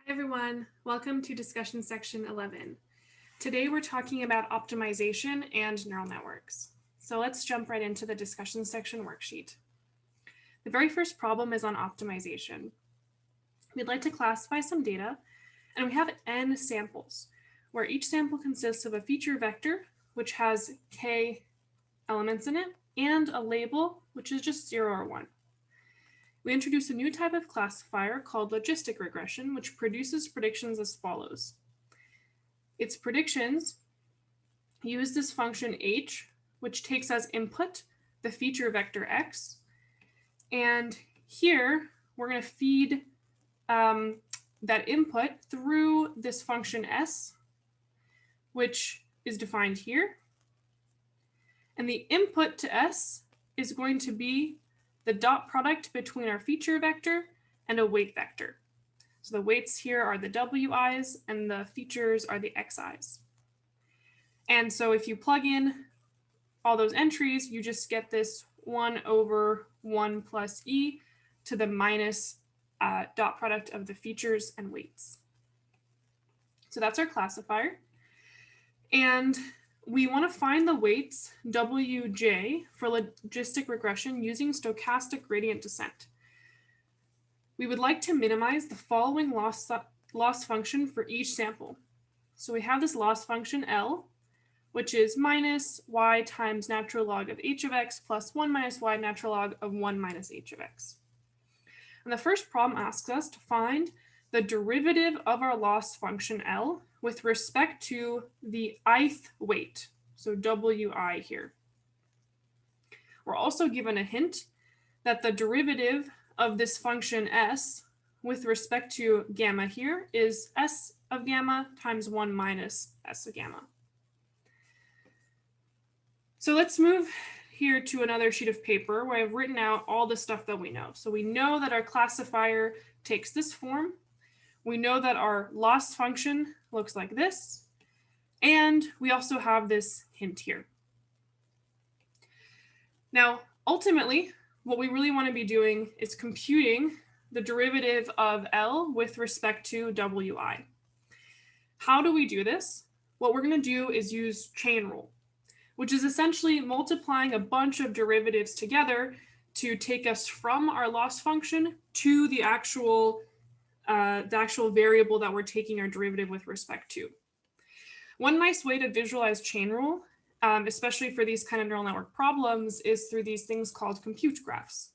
Hi everyone, welcome to discussion section 11. Today we're talking about optimization and neural networks. So let's jump right into the discussion section worksheet. The very first problem is on optimization. We'd like to classify some data, and we have n samples, where each sample consists of a feature vector, which has k elements in it, and a label, which is just 0 or 1. We introduce a new type of classifier called logistic regression, which produces predictions as follows. Its predictions use this function h, which takes as input the feature vector x. And here, we're going to feed that input through this function s, which is defined here. And the input to s is going to be the dot product between our feature vector and a weight vector. So the weights here are the wi's and the features are the xi's. And so if you plug in all those entries, you just get this 1 over 1 plus e to the minus dot product of the features and weights. So that's our classifier. And we want to find the weights wj for logistic regression using stochastic gradient descent. We would like to minimize the following loss function for each sample. So we have this loss function L, which is minus y times natural log of h of x plus 1 minus y natural log of 1 minus h of x. And the first problem asks us to find the derivative of our loss function L with respect to the ith weight, so wi here. We're also given a hint that the derivative of this function s with respect to gamma here is s of gamma times 1 minus s of gamma. So let's move here to another sheet of paper where I've written out all the stuff that we know. So we know that our classifier takes this form. We know that our loss function looks like this. And we also have this hint here. Now, ultimately, what we really want to be doing is computing the derivative of L with respect to wi. How do we do this? What we're going to do is use chain rule, which is essentially multiplying a bunch of derivatives together to take us from our loss function to the actual variable that we're taking our derivative with respect to. One nice way to visualize chain rule, especially for these kind of neural network problems, is through these things called compute graphs.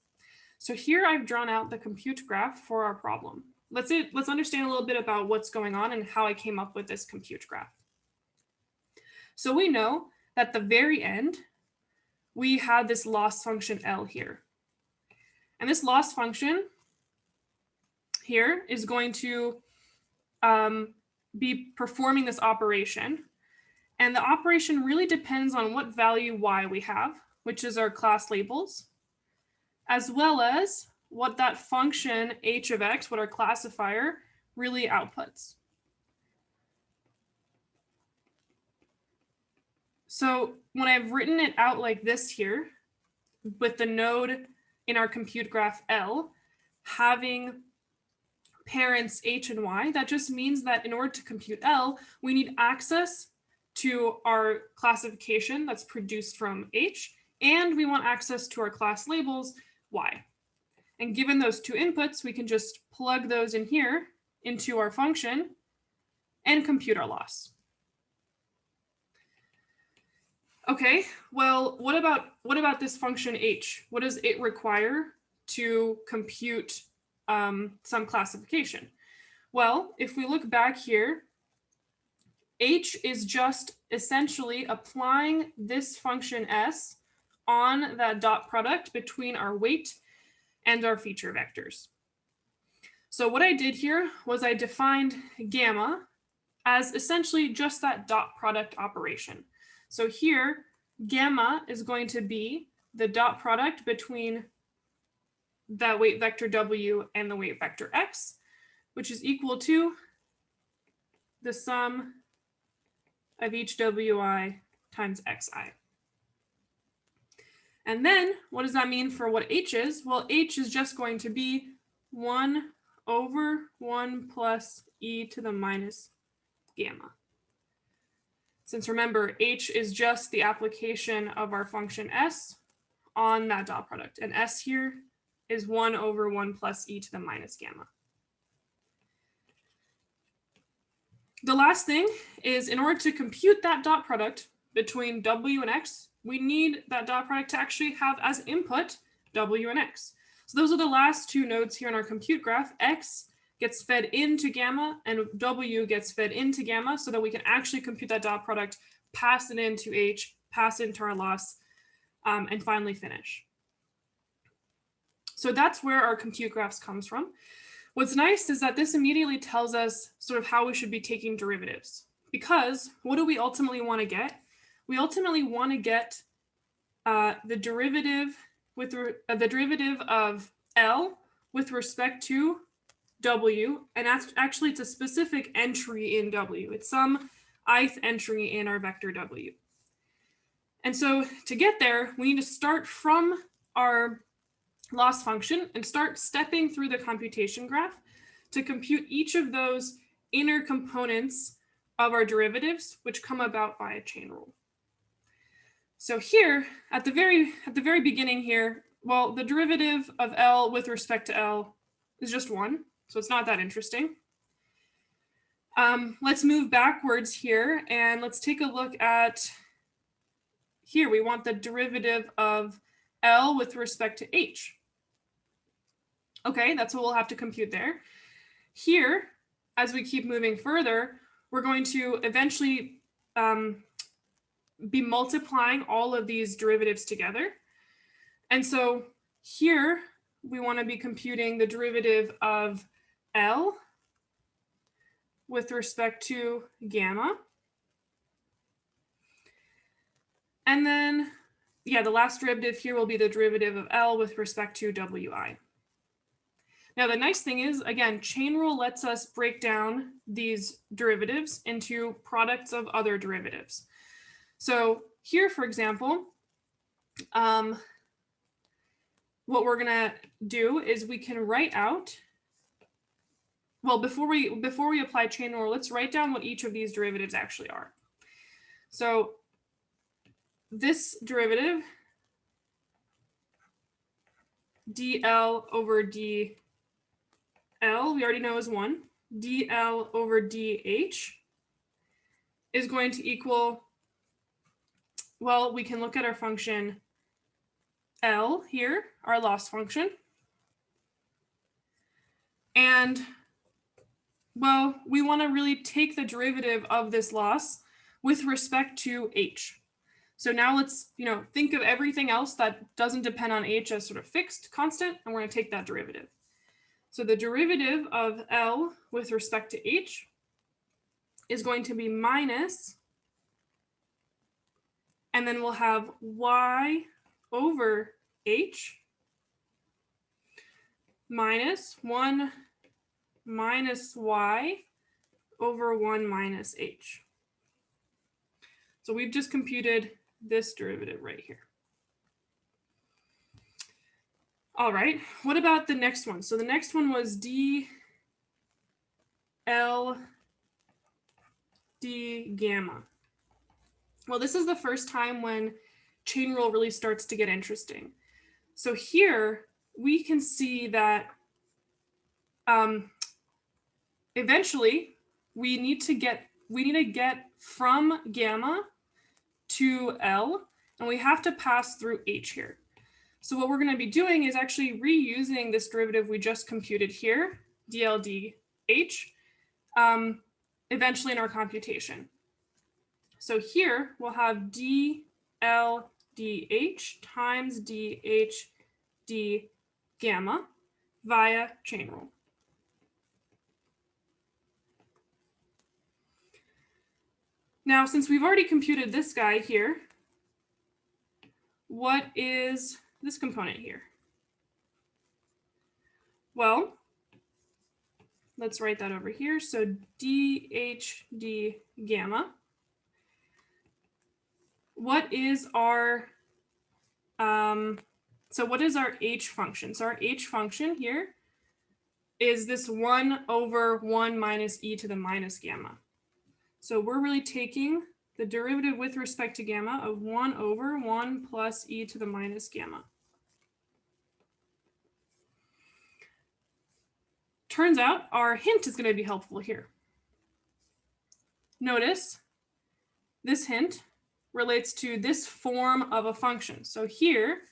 So here I've drawn out the compute graph for our problem. Let's understand a little bit about what's going on and how I came up with this compute graph. So we know that at the very end, we had this loss function L here. And this loss function here is going to be performing this operation. And the operation really depends on what value y we have, which is our class labels, as well as what that function h of x, what our classifier, really outputs. So when I've written it out like this here, with the node in our compute graph L having parents h and y, that just means that in order to compute L, we need access to our classification that's produced from h, and we want access to our class labels y. And given those two inputs, we can just plug those in here into our function and compute our loss. Okay, well, what about this function h? What does it require to compute some classification? Well, if we look back here, h is just essentially applying this function s on that dot product between our weight and our feature vectors. So what I did here was I defined gamma as essentially just that dot product operation. So here, gamma is going to be the dot product between the weight vector w and the weight vector x, which is equal to the sum of each wi times xi. And then what does that mean for what h is? Well, h is just going to be 1 over 1 plus e to the minus gamma. Since remember, h is just the application of our function s on that dot product, and s here is 1 over 1 plus e to the minus gamma. The last thing is, in order to compute that dot product between w and x, we need that dot product to actually have as input w and x. So those are the last two nodes here in our compute graph. X gets fed into gamma and w gets fed into gamma so that we can actually compute that dot product, pass it into h, pass it into our loss, and finally finish. So that's where our compute graphs comes from. What's nice is that this immediately tells us sort of how we should be taking derivatives, because what do we ultimately want to get? We ultimately want to get the derivative of L with respect to W, and actually it's a specific entry in W. It's some ith entry in our vector W. And so to get there, we need to start from our loss function and start stepping through the computation graph to compute each of those inner components of our derivatives, which come about via chain rule. So here, at the very beginning here, well, the derivative of L with respect to L is just 1, so it's not that interesting. Let's move backwards here, and let's take a look at, here we want the derivative of L with respect to H. Okay, that's what we'll have to compute there. Here, as we keep moving further, we're going to eventually be multiplying all of these derivatives together. And so here, we want to be computing the derivative of L with respect to gamma. And then, yeah, the last derivative here will be the derivative of L with respect to Wi. Now, the nice thing is, again, chain rule lets us break down these derivatives into products of other derivatives. So here, for example, what we're going to do is we can write out, well, before we apply chain rule, let's write down what each of these derivatives actually are. So this derivative, dl over dl, we already know is 1. dl over dh is going to equal, well, we can look at our function L here, our loss function. And, well, we want to really take the derivative of this loss with respect to h. So now let's, think of everything else that doesn't depend on h as sort of fixed constant, and we're going to take that derivative. So the derivative of L with respect to h is going to be minus, and then we'll have y over h minus 1 minus y over 1 minus h. So we've just computed this derivative right here. All right, what about the next one? So the next one was dl d gamma. Well, this is the first time when chain rule really starts to get interesting. So here we can see that eventually we need to get from gamma to L, and we have to pass through h here. So what we're going to be doing is actually reusing this derivative we just computed here, dl dh, eventually in our computation. So here we'll have dl dh times dh d gamma via chain rule. Now, since we've already computed this guy here, what is this component here? Well, let's write that over here. So dHd gamma. What is our h function? So our h function here is this 1 over 1 minus e to the minus gamma. So we're really taking the derivative with respect to gamma of 1 over 1 plus e to the minus gamma. Turns out our hint is going to be helpful here. Notice this hint relates to this form of a function. So here,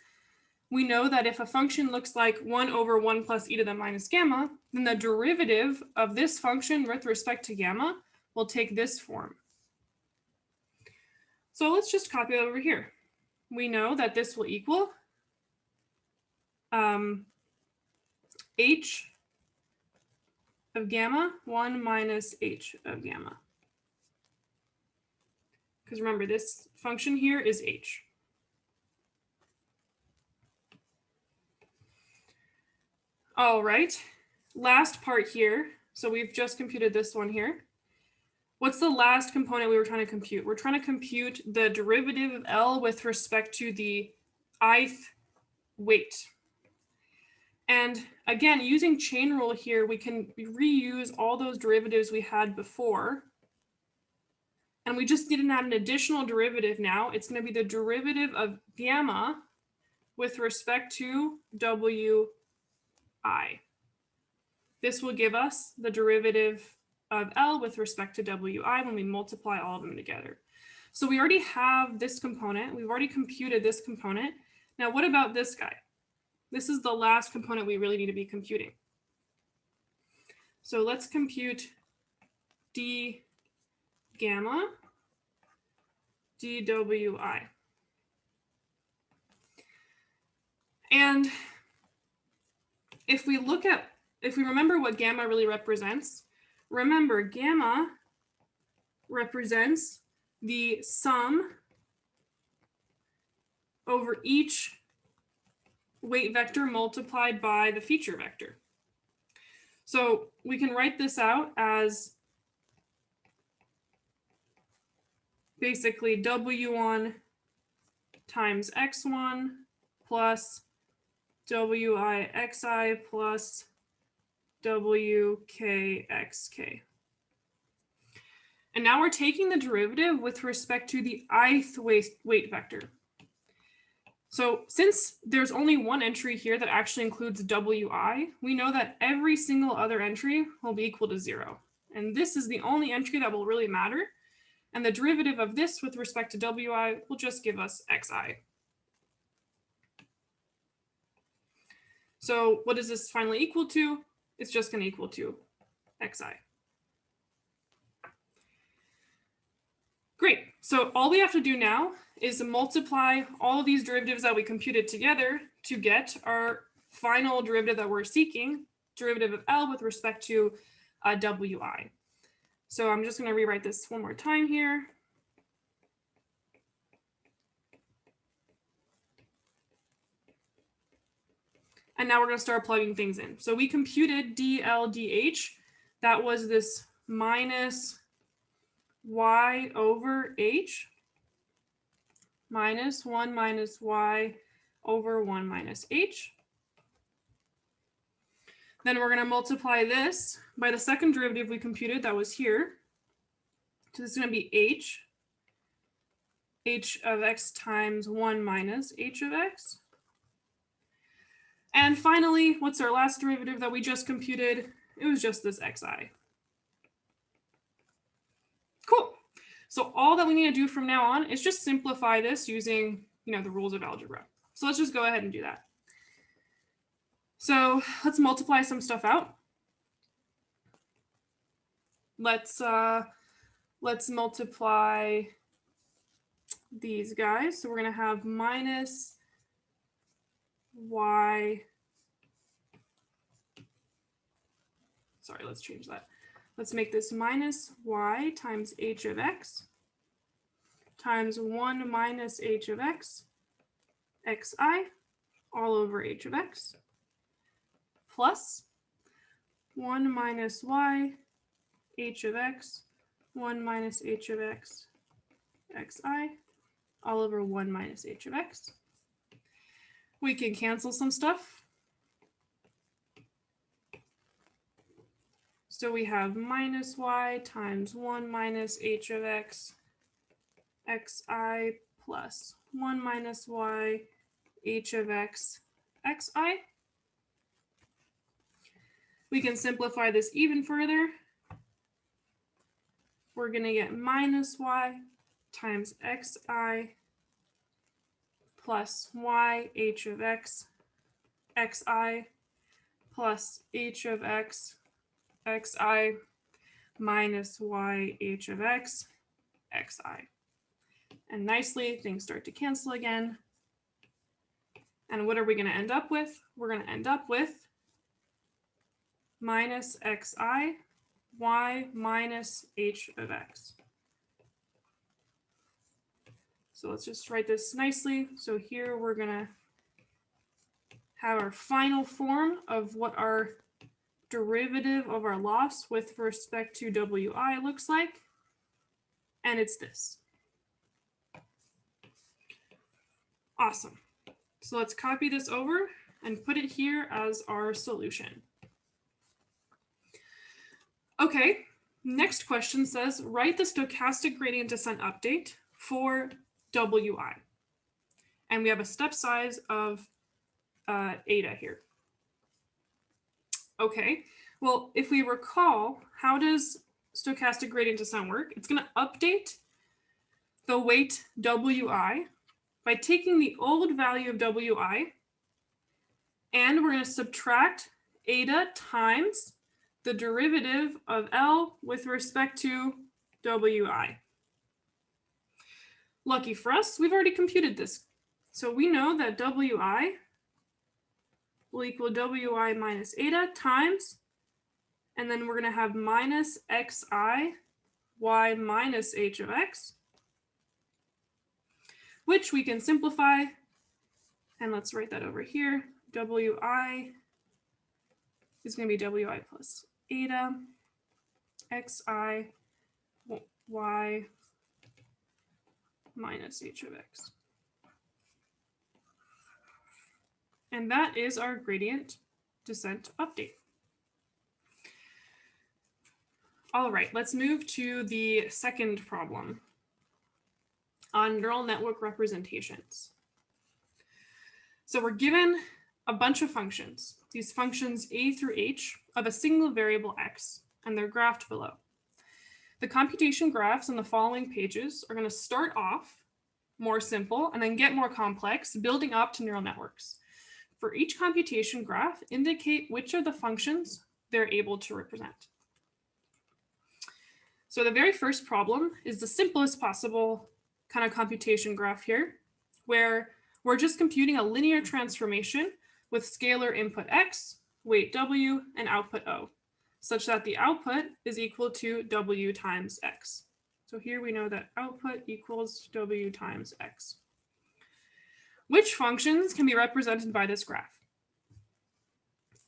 we know that if a function looks like 1 over 1 plus e to the minus gamma, then the derivative of this function with respect to gamma will take this form. So let's just copy that over here. We know that this will equal h of gamma 1 minus h of gamma. Because remember, this function here is h. All right, last part here. So we've just computed this one here. What's the last component we were trying to compute? We're trying to compute the derivative of L with respect to the ith weight. And again, using chain rule here, we can reuse all those derivatives we had before. And we just need to add an additional derivative now. It's going to be the derivative of gamma with respect to wi. This will give us the derivative of L with respect to wi when we multiply all of them together. So we already have this component. We've already computed this component. Now, what about this guy? This is the last component we really need to be computing. So let's compute d gamma dwi. And if we remember what gamma really represents, remember gamma represents the sum over each weight vector multiplied by the feature vector. So we can write this out as basically w1 times x1 plus wixi plus wkxk. And now we're taking the derivative with respect to the ith weight vector. So since there's only one entry here that actually includes wi, we know that every single other entry will be equal to 0. And this is the only entry that will really matter. And the derivative of this with respect to wi will just give us xi. So what is this finally equal to? It's just going to equal to xi. Great. So all we have to do now is multiply all of these derivatives that we computed together to get our final derivative that we're seeking, derivative of L with respect to wi. So I'm just going to rewrite this one more time here. And now we're going to start plugging things in. So we computed dLdh. That was this minus y over h minus 1 minus y over 1 minus h. Then we're going to multiply this by the second derivative we computed that was here. So this is going to be h of x times 1 minus h of x. And finally, what's our last derivative that we just computed? It was just this xi. Cool. So all that we need to do from now on is just simplify this using, the rules of algebra. So let's just go ahead and do that. So let's multiply some stuff out. Let's multiply these guys. So we're going to have minus y. Sorry, let's change that. Let's make this minus y times h of x times 1 minus h of x, xi, all over h of x, plus 1 minus y, h of x, 1 minus h of x, xi, all over 1 minus h of x. We can cancel some stuff. So we have minus y times 1 minus h of x, xi plus 1 minus y, h of x, xi. We can simplify this even further. We're going to get minus y times xi plus y h of x, xi plus h of x, xi minus y h of x, xi. And nicely, things start to cancel again. And what are we going to end up with? We're going to end up with minus xi, y minus h of x. So let's just write this nicely. So here we're going to have our final form of what our derivative of our loss with respect to wi looks like. And it's this. Awesome. So let's copy this over and put it here as our solution. Okay, next question says, write the stochastic gradient descent update for wi. And we have a step size of eta here. Okay, well, if we recall, how does stochastic gradient descent work? It's going to update the weight wi by taking the old value of wi, and we're going to subtract eta times the derivative of L with respect to wi. Lucky for us, we've already computed this. So we know that wi will equal wi minus eta times, and then we're going to have minus xi y minus h of x, which we can simplify. And let's write that over here. Wi is going to be wi plus eta xi y minus h of x. And that is our gradient descent update. All right, let's move to the second problem on neural network representations. So we're given a bunch of functions, these functions a through h of a single variable x, and they're graphed below. The computation graphs in the following pages are going to start off more simple and then get more complex, building up to neural networks. For each computation graph, indicate which of the functions they're able to represent. So the very first problem is the simplest possible kind of computation graph here, where we're just computing a linear transformation with scalar input x, weight w, and output o, such that the output is equal to w times x. So here we know that output equals w times x. Which functions can be represented by this graph?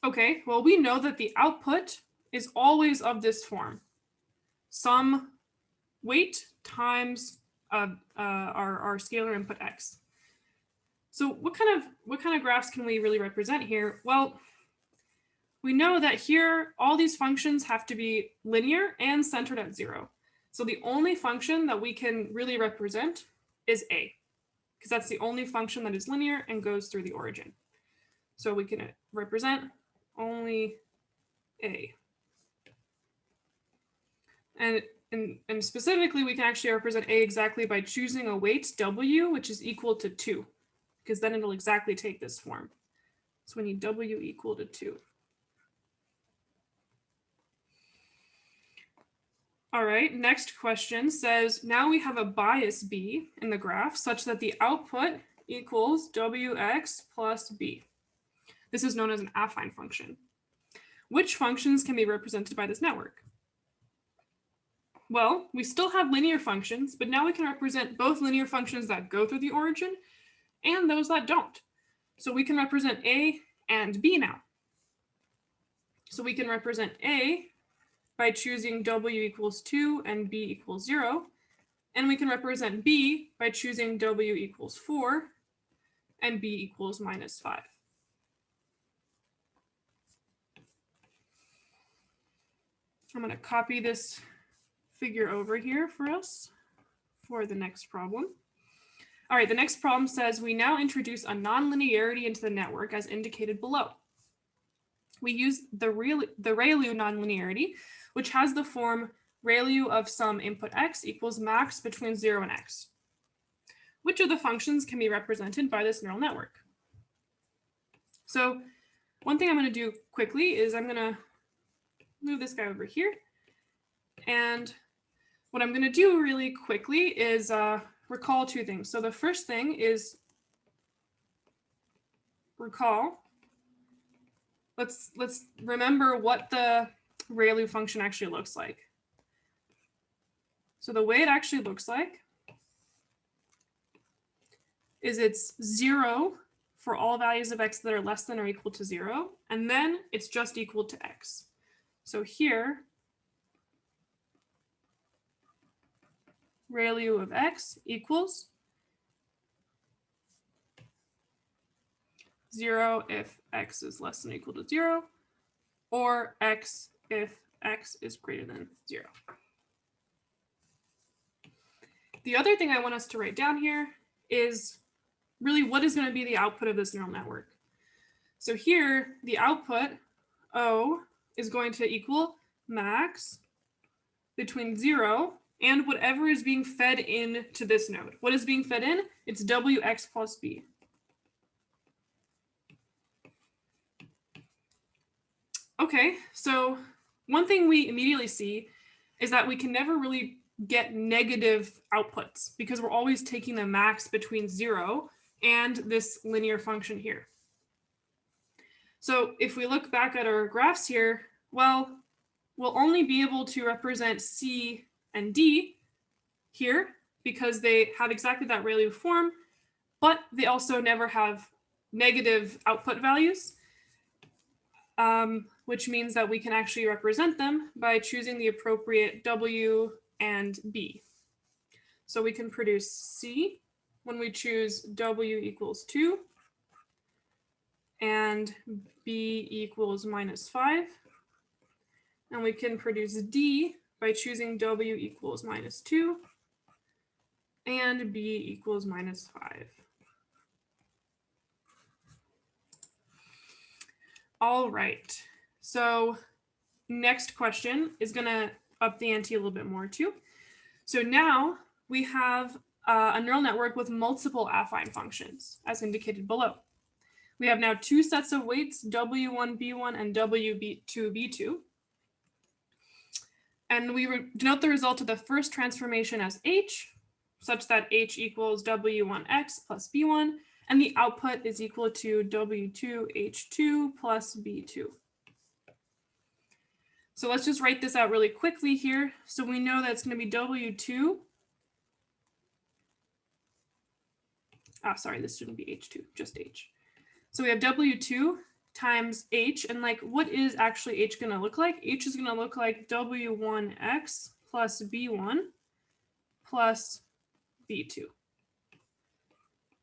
Okay, well, we know that the output is always of this form. Some weight times our scalar input x. So what kind of graphs can we really represent here? Well, we know that here all these functions have to be linear and centered at 0. So the only function that we can really represent is a, because that's the only function that is linear and goes through the origin. So we can represent only a. And specifically, we can actually represent a exactly by choosing a weight w, which is equal to 2, because then it'll exactly take this form. So we need w equal to 2. All right, next question says, now we have a bias b in the graph such that the output equals wx plus b. This is known as an affine function. Which functions can be represented by this network? Well, we still have linear functions, but now we can represent both linear functions that go through the origin and those that don't. So we can represent a and b now. So we can represent a by choosing w equals 2 and b equals 0. And we can represent b by choosing w equals 4 and b equals minus 5. I'm going to copy this figure over here for us for the next problem. All right, the next problem says we now introduce a nonlinearity into the network as indicated below. We use the ReLU nonlinearity, which has the form ReLU of some input x equals max between 0 and x. Which of the functions can be represented by this neural network? So one thing I'm going to do quickly is I'm going to move this guy over here. And what I'm going to do really quickly is recall two things. So the first thing is recall. Let's remember what the ReLU function actually looks like. So the way it actually looks like is it's 0 for all values of x that are less than or equal to 0, and then it's just equal to x. So here, ReLU of x equals 0 if x is less than or equal to 0, or x if x is greater than 0. The other thing I want us to write down here is really what is going to be the output of this neural network. So here, the output, O, is going to equal max between 0 and whatever is being fed into this node. What is being fed in? It's Wx plus b. Okay, so one thing we immediately see is that we can never really get negative outputs because we're always taking the max between 0 and this linear function here. So if we look back at our graphs here, well, we'll only be able to represent C and D here because they have exactly that ReLU form, but they also never have negative output values, which means that we can actually represent them by choosing the appropriate W and B. So we can produce C when we choose W equals 2 and B equals -5. And we can produce D by choosing W equals -2 and B equals -5. All right, so next question is going to up the ante a little bit more too. So now we have a neural network with multiple affine functions as indicated below. We have now two sets of weights, W1B1 and W2B2. And we denote the result of the first transformation as H, such that H equals W1X plus B1, and the output is equal to W2H2 plus B2. So let's just write this out really quickly here. So we know that it's going to be W2. Sorry, this shouldn't be H2, just H. So we have W2 times H, and like, what is actually H going to look like? H is going to look like W1X plus B1 plus B2.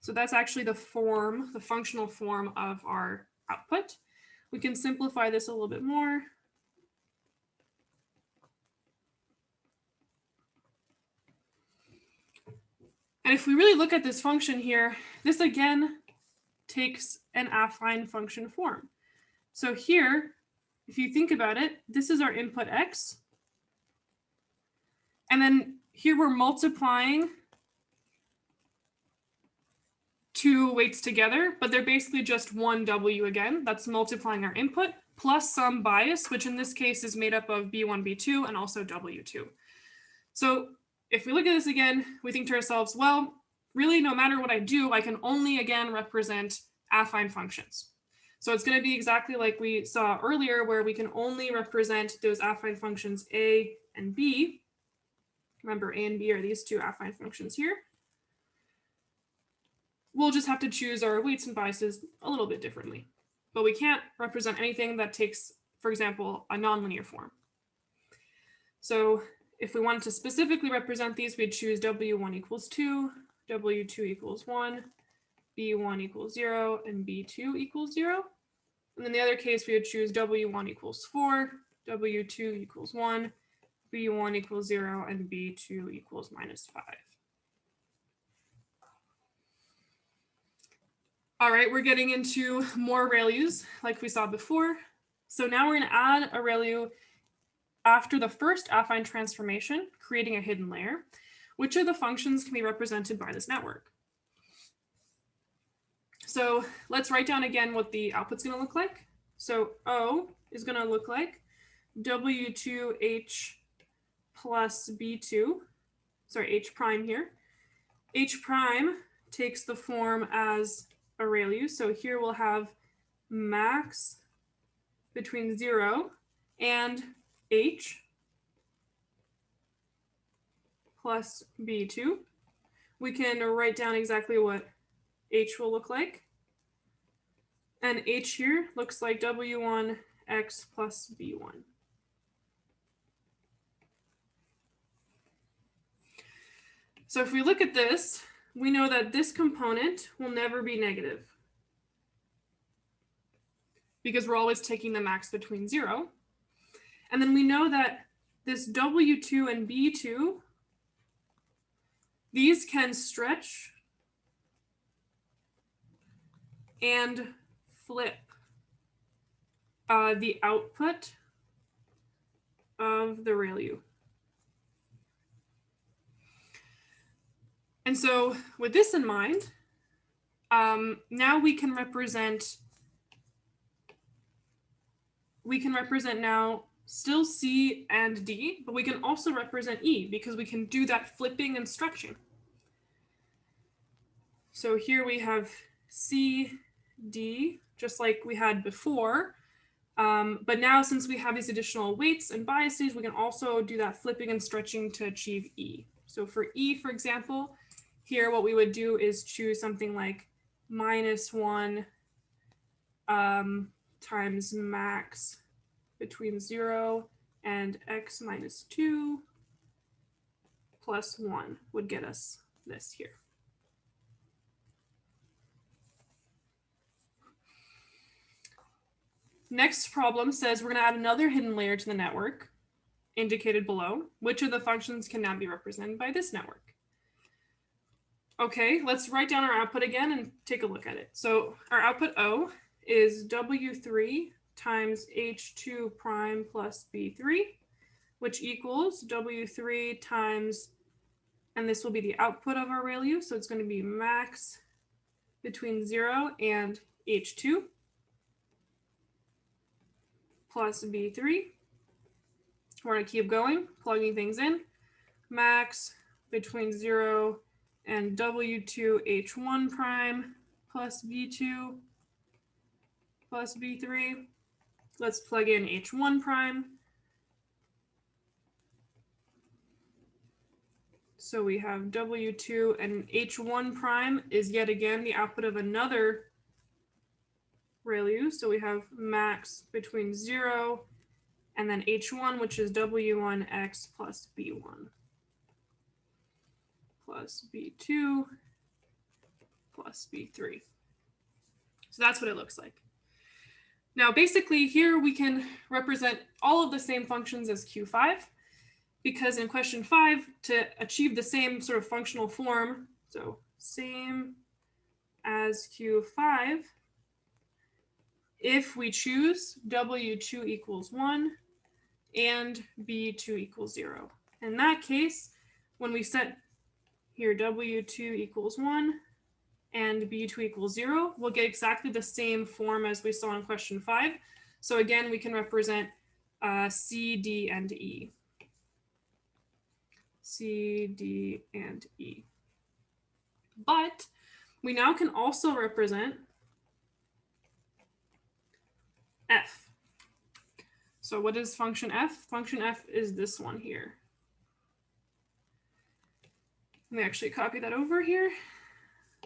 So that's actually the form, the functional form of our output. We can simplify this a little bit more. And if we really look at this function here, this again takes an affine function form. So here, if you think about it, this is our input x. And then here we're multiplying two weights together, but they're basically just one W again. That's multiplying our input plus some bias, which in this case is made up of B1, B2, and also W2. So if we look at this again, we think to ourselves, well, really, no matter what I do, I can only again represent affine functions. So it's going to be exactly like we saw earlier, where we can only represent those affine functions A and B. Remember, A and B are these two affine functions here. We'll just have to choose our weights and biases a little bit differently. But we can't represent anything that takes, for example, a nonlinear form. So if we wanted to specifically represent these, we'd choose W1 equals 2, W2 equals 1, B1 equals 0, and B2 equals 0. And in the other case, we would choose W1 equals 4, W2 equals 1, B1 equals 0, and B2 equals -5. All right, we're getting into more ReLUs like we saw before. So now we're going to add a ReLU after the first affine transformation, creating a hidden layer. Which of the functions can be represented by this network? So let's write down again what the output's going to look like. So O is going to look like W2H plus B2, sorry, H prime here. H prime takes the form as a ReLU. So here we'll have max between 0 and H plus B2. We can write down exactly what H will look like. And H here looks like W1X plus B1. So if we look at this, we know that this component will never be negative because we're always taking the max between 0. And then we know that this W2 and B2, these can stretch and flip the output of the ReLU. And so with this in mind, now we can represent now still C and D, but we can also represent E because we can do that flipping and stretching. So here we have C, D, just like we had before. But now since we have these additional weights and biases, we can also do that flipping and stretching to achieve E. So for E, for example, here what we would do is choose something like -1 times max between 0 and x minus 2 plus 1 would get us this here. Next problem says we're going to add another hidden layer to the network, indicated below. Which of the functions can now be represented by this network? Okay, let's write down our output again and take a look at it. So our output O is W3 times H2 prime plus B3, which equals W3 times, and this will be the output of our ReLU, so it's going to be max between 0 and H2 plus B3. We're going to keep going, plugging things in. Max between 0 and W2H1 prime plus B2 plus B3. Let's plug in H1 prime. So we have W2 and H1 prime is yet again the output of another ReLU. So we have max between 0 and then H1, which is W1X plus B1 plus B2 plus B3. So that's what it looks like. Now, basically here we can represent all of the same functions as Q5, because in question 5, to achieve the same sort of functional form, so same as Q5, if we choose W2 equals 1 and B2 equals 0. In that case, when we set here W2 equals 1 and B2 equals 0, we'll get exactly the same form as we saw in question 5. So again, we can represent C, D, and E. C, D, and E. But we now can also represent F. So what is function F? Function F is this one here. Let me actually copy that over here.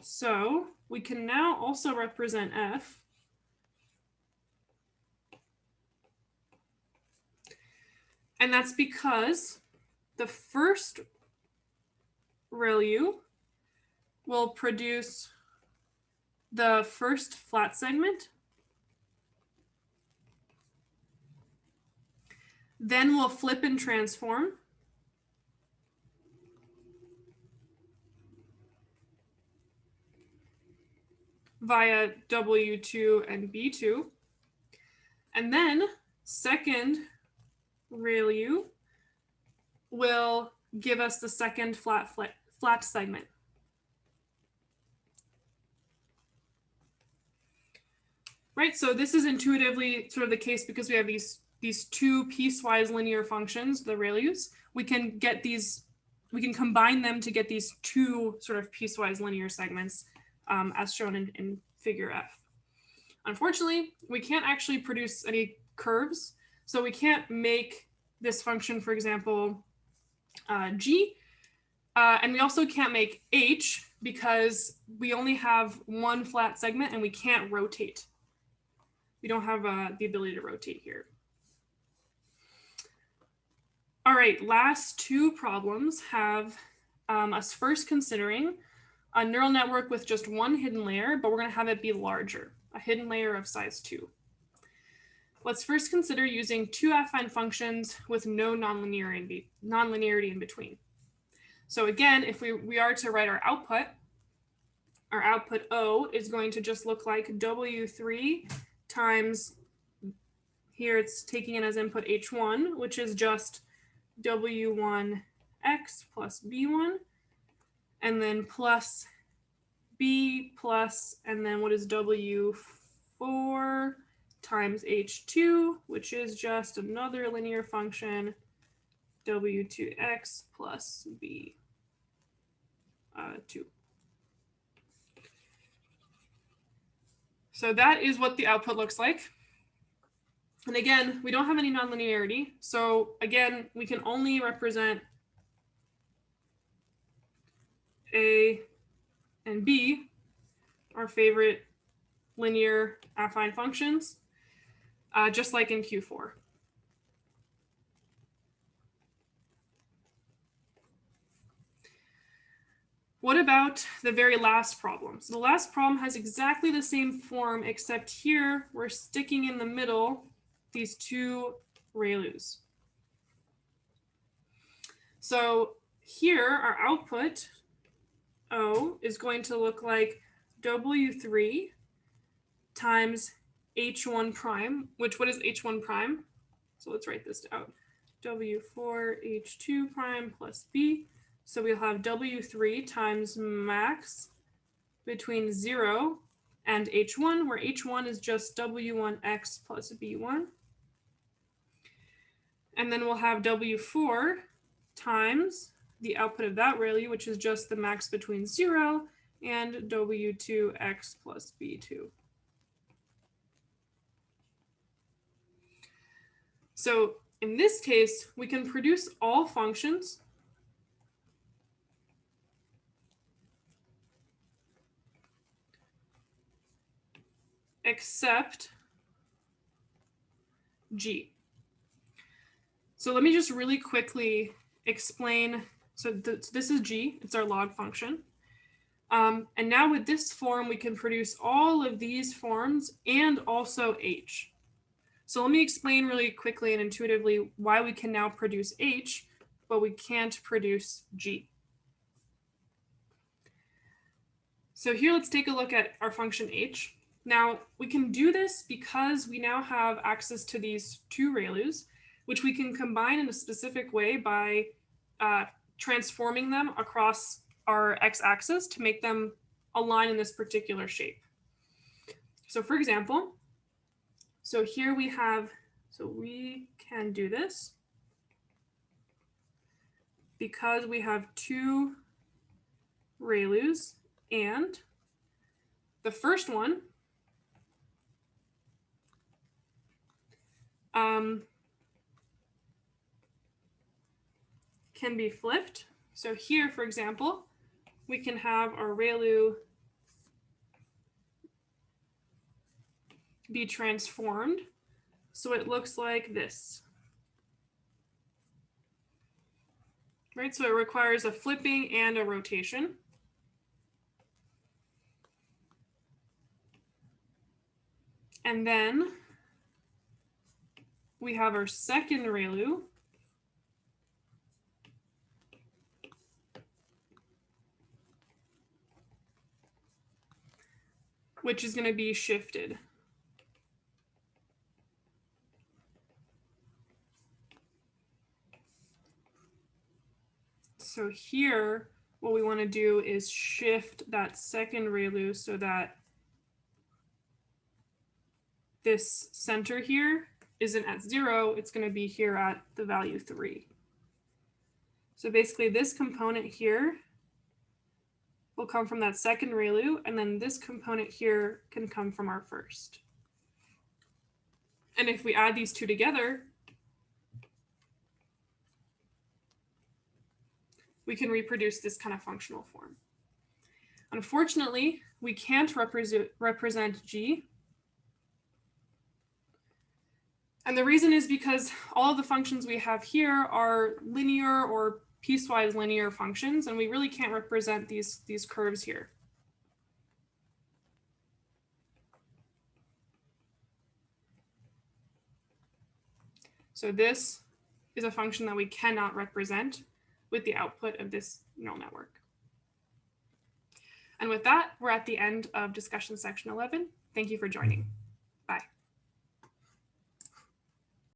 So we can now also represent F and that's because the first ReLU will produce the first flat segment, Then we'll flip and transform via W2 and B2. And then second ReLU will give us the second flat segment. Right, so this is intuitively sort of the case because we have these two piecewise linear functions, the ReLUs. We can combine them to get these two sort of piecewise linear segments as shown in figure F. Unfortunately, we can't actually produce any curves, so we can't make this function, for example, G, and we also can't make H because we only have one flat segment and we can't rotate. We don't have the ability to rotate here. All right, last two problems have us first considering a neural network with just one hidden layer, but we're going to have it be larger, a hidden layer of size 2. Let's first consider using two affine functions with no nonlinearity in between. So again, if we are to write our output O is going to just look like W3 times, here it's taking it as input H1, which is just W1x plus B1, and then plus B plus, and then what is W4 times H2, which is just another linear function, W2x plus B2. So that is what the output looks like. And again, we don't have any nonlinearity. So again, we can only represent A and B, our favorite linear affine functions, just like in Q4. What about the very last problem? So the last problem has exactly the same form, except here we're sticking in the middle these two ReLUs. So here our output O is going to look like W3 times H1 prime, which what is H1 prime? So let's write this out. W4 H2 prime plus B. So we'll have W3 times max between 0 and H1, where H1 is just W1x plus B1. And then we'll have W4 times the output of that ReLU, which is just the max between 0 and W2x plus B2. So in this case, we can produce all functions except G. So let me just really quickly explain. So this is G, it's our log function. And now with this form, we can produce all of these forms and also H. So let me explain really quickly and intuitively why we can now produce H, but we can't produce G. So here, let's take a look at our function H. Now, we can do this because we now have access to these two ReLUs, which we can combine in a specific way by transforming them across our x-axis to make them align in this particular shape. So for example, so here we have, so we can do this because we have two ReLUs, and the first one can be flipped. So here, for example, we can have our ReLU be transformed so it looks like this. Right, so it requires a flipping and a rotation. And then we have our second ReLU, which is going to be shifted. So here, what we want to do is shift that second ReLU so that this center here isn't at 0, it's going to be here at the value 3. So basically this component here will come from that second ReLU, and then this component here can come from our first. And if we add these two together, we can reproduce this kind of functional form. Unfortunately, we can't represent G. And the reason is because all of the functions we have here are linear or piecewise linear functions, and we really can't represent these curves here. So this is a function that we cannot represent with the output of this neural network. And with that, we're at the end of discussion section 11. Thank you for joining.